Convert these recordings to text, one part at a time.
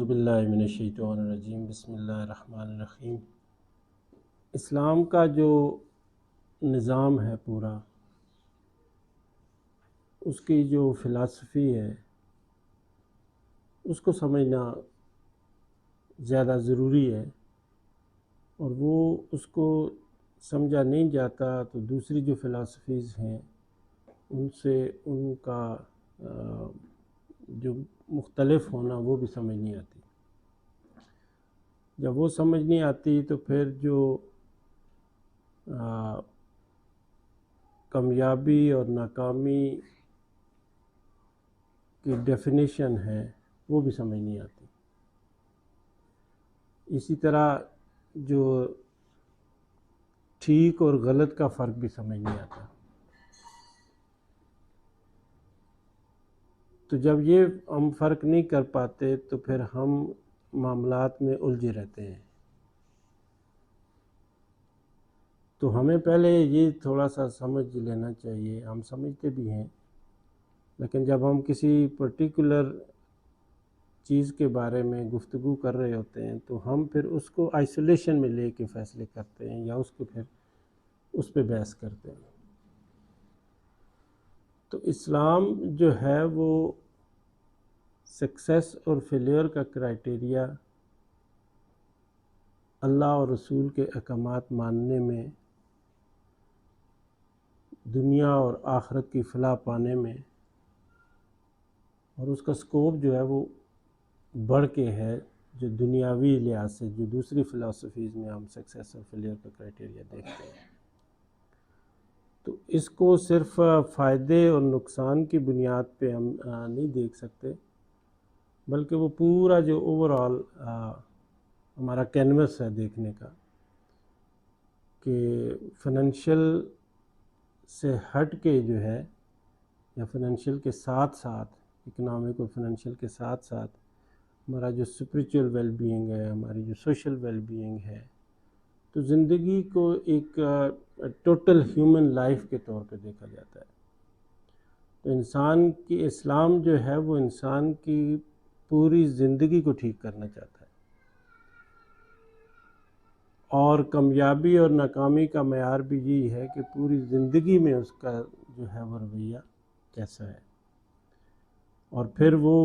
باللہ من الشیطان الرجیم بسم اللہ الرحمن الرحیم۔ اسلام کا جو نظام ہے پورا، اس کی جو فلسفی ہے اس کو سمجھنا زیادہ ضروری ہے، اور وہ اس کو سمجھا نہیں جاتا تو دوسری جو فلسفیز ہیں ان سے ان کا جو مختلف ہونا وہ بھی سمجھ نہیں آتی۔ جب وہ سمجھ نہیں آتی تو پھر جو کامیابی اور ناکامی کی ڈیفینیشن ہے وہ بھی سمجھ نہیں آتی۔ اسی طرح جو ٹھیک اور غلط کا فرق بھی سمجھ نہیں آتا۔ تو جب یہ ہم فرق نہیں کر پاتے تو پھر ہم معاملات میں الجھے رہتے ہیں۔ تو ہمیں پہلے یہ تھوڑا سا سمجھ لینا چاہیے، ہم سمجھتے بھی ہیں، لیکن جب ہم کسی پرٹیکولر چیز کے بارے میں گفتگو کر رہے ہوتے ہیں تو ہم پھر اس کو آئسولیشن میں لے کے فیصلے کرتے ہیں یا اس کو پھر اس پہ بحث کرتے ہیں۔ تو اسلام جو ہے وہ سکسیس اور فیلیئر کا کرائٹیریا اللہ اور رسول کے احکامات ماننے میں، دنیا اور آخرت کی فلاح پانے میں، اور اس کا سکوپ جو ہے وہ بڑھ کے ہے جو دنیاوی لحاظ سے جو دوسری فلسفیز میں ہم سکسیس اور فیلیئر کا کرائٹیریا دیکھتے ہیں۔ تو اس کو صرف فائدے اور نقصان کی بنیاد پہ ہم نہیں دیکھ سکتے، بلکہ وہ پورا جو اوور آل ہمارا کینوس ہے دیکھنے کا کہ فائنینشیل سے ہٹ کے جو ہے، یا فائنینشیل کے ساتھ ساتھ، اکنامک اور فائنینشیل کے ساتھ ساتھ ہمارا جو اسپریچول ویل بینگ ہے، ہماری جو سوشل ویل بینگ ہے، تو زندگی کو ایک ٹوٹل ہیومن لائف کے طور پہ دیکھا جاتا ہے۔ تو انسان کی اسلام جو ہے وہ انسان کی پوری زندگی کو ٹھیک کرنا چاہتا ہے، اور کامیابی اور ناکامی کا معیار بھی یہی ہے کہ پوری زندگی میں اس کا جو ہے وہ رویہ کیسا ہے، اور پھر وہ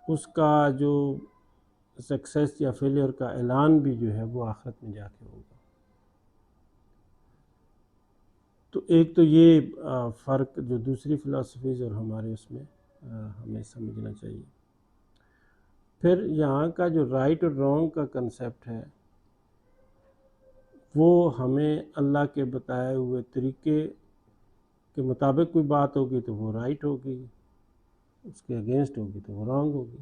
اس کا جو سکسیس یا فیلیئر کا اعلان بھی جو ہے وہ آخرت میں جا کے ہوگا۔ تو ایک تو یہ فرق جو دوسری فلسفیز اور ہمارے اس میں ہمیں سمجھنا چاہیے۔ پھر یہاں کا جو رائٹ اور رانگ کا کنسیپٹ ہے وہ ہمیں اللہ کے بتائے ہوئے طریقے کے مطابق کوئی بات ہوگی تو وہ رائٹ ہوگی، اس کے اگینسٹ ہوگی تو وہ رانگ ہوگی۔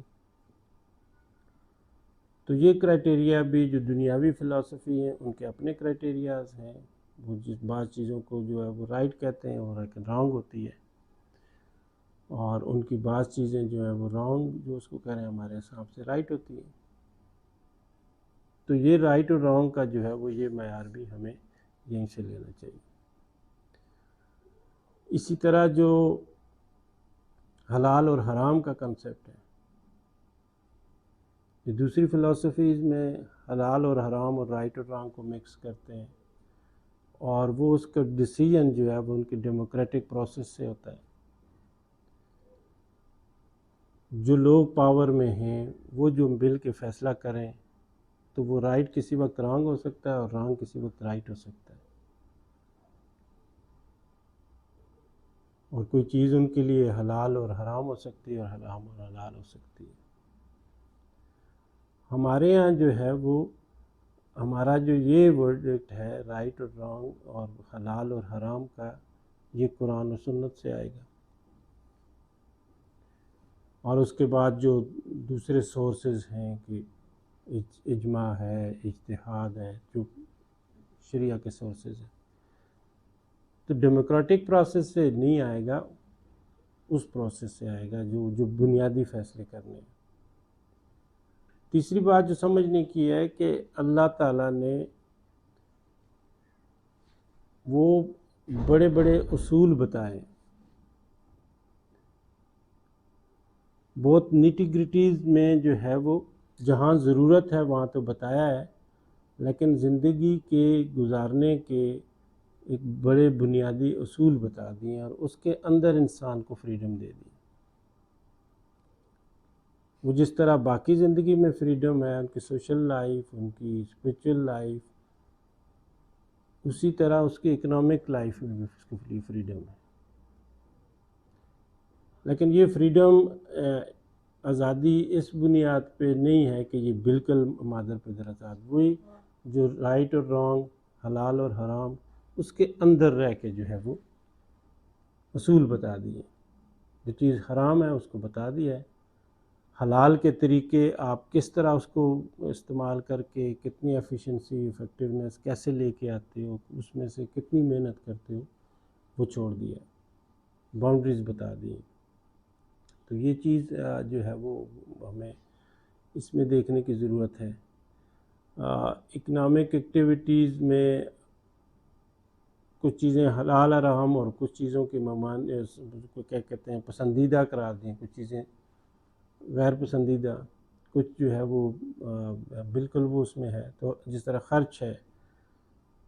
تو یہ کرائٹیریا بھی جو دنیاوی فلسفی ہیں ان کے اپنے کرائٹیریاز ہیں، وہ بعض چیزوں کو جو ہے وہ رائٹ کہتے ہیں اور لیکن رانگ ہوتی ہے، اور ان کی بعض چیزیں جو ہیں وہ رانگ جو اس کو کہہ رہے ہیں ہمارے حساب سے رائٹ ہوتی ہیں۔ تو یہ رائٹ اور رانگ کا جو ہے وہ یہ معیار بھی ہمیں یہیں سے لینا چاہیے۔ اسی طرح جو حلال اور حرام کا کنسیپٹ ہے، یہ دوسری فلسفیز میں حلال اور حرام اور رائٹ اور رانگ کو مکس کرتے ہیں، اور وہ اس کا ڈیسیژن جو ہے وہ ان کی ڈیموکریٹک پروسیس سے ہوتا ہے۔ جو لوگ پاور میں ہیں وہ جو مل کے فیصلہ کریں تو وہ رائٹ کسی وقت رانگ ہو سکتا ہے اور رانگ کسی وقت رائٹ ہو سکتا ہے، اور کوئی چیز ان کے لیے حلال اور حرام ہو سکتی ہے اور حرام اور حلال ہو سکتی ہے۔ ہمارے یہاں جو ہے وہ ہمارا جو یہ ورڈکٹ ہے رائٹ اور رانگ اور حلال اور حرام کا، یہ قرآن و سنت سے آئے گا، اور اس کے بعد جو دوسرے سورسز ہیں کہ اجماع ہے، اجتہاد ہے، جو شریعہ کے سورسز ہیں، تو ڈیموکریٹک پروسیس سے نہیں آئے گا، اس پروسیس سے آئے گا جو بنیادی فیصلے کرنے ہیں۔ تیسری بات جو سمجھنے کی ہے کہ اللہ تعالیٰ نے وہ بڑے بڑے اصول بتائے، بہت نیٹی گریٹیز میں جو ہے وہ جہاں ضرورت ہے وہاں تو بتایا ہے، لیکن زندگی کے گزارنے کے ایک بڑے بنیادی اصول بتا دیے اور اس کے اندر انسان کو فریڈم دے دی۔ وہ جس طرح باقی زندگی میں فریڈم ہے، ان کی سوشل لائف، ان کی اسپریچول لائف، اسی طرح اس کی اکنامک لائف میں بھی اس کی فریڈم ہے۔ لیکن یہ فریڈم آزادی اس بنیاد پہ نہیں ہے کہ یہ بالکل مادر پدر آزاد، وہی جو رائٹ اور رانگ، حلال اور حرام، اس کے اندر رہ کے جو ہے وہ اصول بتا دیے۔ جو چیز حرام ہے اس کو بتا دیا ہے، حلال کے طریقے آپ کس طرح اس کو استعمال کر کے کتنی ایفیشنسی، ایفیکٹونیس کیسے لے کے آتے ہو، اس میں سے کتنی محنت کرتے ہو، وہ چھوڑ دیا، باؤنڈریز بتا دی۔ تو یہ چیز جو ہے وہ ہمیں اس میں دیکھنے کی ضرورت ہے۔ اکنامک ایکٹیویٹیز میں کچھ چیزیں حلال حرام اور کچھ چیزوں کی کو کیا کہتے ہیں پسندیدہ قرار دیں، کچھ چیزیں غیر پسندیدہ، کچھ جو ہے وہ بالکل وہ اس میں ہے۔ تو جس طرح خرچ ہے،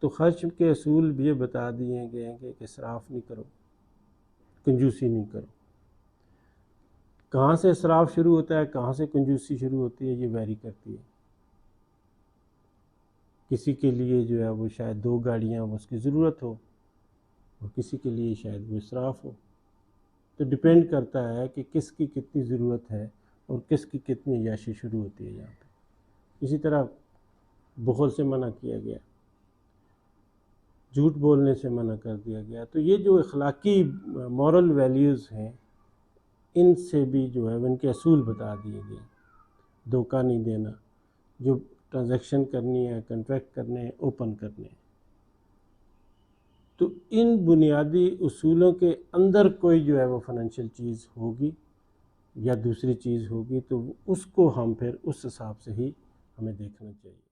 تو خرچ کے اصول بھی یہ بتا دیے گئے ہیں کہ اسراف نہیں کرو، کنجوسی نہیں کرو۔ کہاں سے اسراف شروع ہوتا ہے، کہاں سے کنجوسی شروع ہوتی ہے، یہ ویری کرتی ہے۔ کسی کے لیے جو ہے وہ شاید 2 گاڑیاں اس کی ضرورت ہو، اور کسی کے لیے شاید وہ اسراف ہو۔ تو ڈپینڈ کرتا ہے کہ کس کی کتنی ضرورت ہے اور کس کی کتنی عیاشی شروع ہوتی ہے یہاں پہ۔ اسی طرح بخل سے منع کیا گیا، جھوٹ بولنے سے منع کر دیا گیا۔ تو یہ جو اخلاقی مورل ویلیوز ہیں، ان سے بھی جو ہے ان کے اصول بتا دیے گئے۔ دھوکہ نہیں دینا، جو ٹرانزیکشن کرنی ہے، کنٹریکٹ کرنے ہیں، اوپن کرنے ہیں۔ تو ان بنیادی اصولوں کے اندر کوئی جو ہے وہ فائنینشیل چیز ہوگی یا دوسری چیز ہوگی، تو اس کو ہم پھر اس حساب سے ہی ہمیں دیکھنا چاہیے۔